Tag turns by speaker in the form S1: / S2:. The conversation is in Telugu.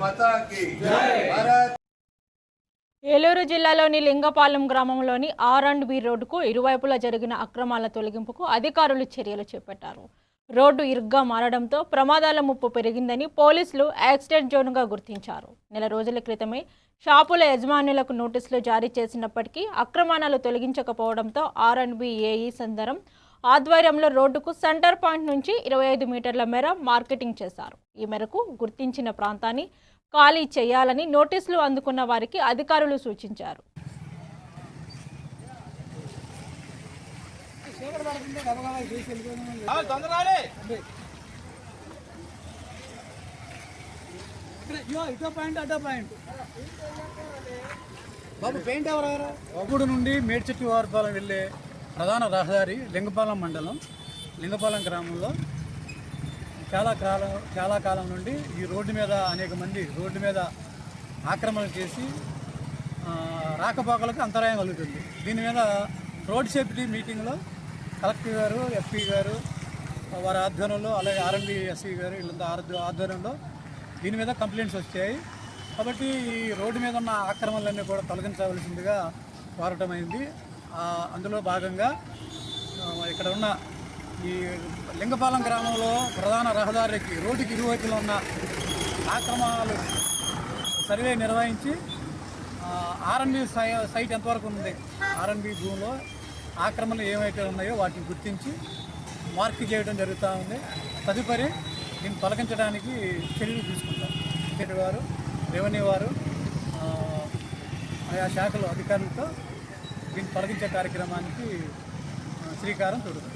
S1: మాతా కీ భారత్.
S2: ఏలూరు జిల్లాలోని లింగపాలెం గ్రామంలోని R&B రోడ్డుకు ఇరువైపులా జరిగిన అక్రమాల తొలగింపుకు అధికారులు చర్యలు చేపట్టారు. రోడ్డు ఇరుగ్గా మారడంతో ప్రమాదాల ముప్పు పెరిగిందని పోలీసులు యాక్సిడెంట్ జోన్గా గుర్తించారు. నెల రోజుల క్రితమే షాపుల యజమానులకు నోటీసులు జారీ చేసినప్పటికీ అక్రమాలు తొలగించకపోవడంతో R&B ఏఈ సందరం ఆధ్వర్యంలో రోడ్డుకు సెంటర్ పాయింట్ నుంచి 25 మీటర్ల మేర మార్కెటింగ్ చేశారు. ఈ మేరకు గుర్తించిన ప్రాంతాన్ని ఖాళీ చేయాలని నోటీసులు అందుకున్న వారికి అధికారులు సూచించారు.
S3: ఒగుడు నుండి మేడ్చెట్టు వారిపాలెం వెళ్ళే ప్రధాన రహదారి లింగపాలెం మండలం లింగపాలెం గ్రామంలో చాలా కాలం నుండి ఈ రోడ్డు మీద అనేక మంది రోడ్డు మీద ఆక్రమణ చేసి రాకపోకలకు అంతరాయం కలుగుతుంది. దీని మీద రోడ్ సేఫ్టీ మీటింగ్లో కలెక్టర్ గారు, ఎస్పీ గారు వారి ఆధ్వర్యంలో, అలాగే R&B ఎస్పీ గారు వీళ్ళంతా ఆధ్వర్యంలో దీని మీద కంప్లైంట్స్ వచ్చాయి. కాబట్టి ఈ రోడ్డు మీద ఉన్న ఆక్రమణలన్నీ కూడా తొలగించవలసిందిగా కోరటమైంది. అందులో భాగంగా ఇక్కడ ఉన్న ఈ లింగపాలెం గ్రామంలో ప్రధాన రహదారికి రోడ్డుకి ఇరువైపులో ఉన్న ఆక్రమణలు సర్వే నిర్వహించి R&B సైట్ ఎంతవరకు ఉంది, R&B భూమిలో ఆక్రమణలు ఏమైతే ఉన్నాయో వాటిని గుర్తించి మార్క్ చేయడం జరుగుతూ ఉంది. తదుపరి దీన్ని తొలగించడానికి చర్యలు తీసుకుంటాం. స్టేట్ వారు, రెవెన్యూ వారు, ఆయా శాఖల అధికారులతో దీన్ని తొలగించే కార్యక్రమానికి శ్రీకారం చుడతారు.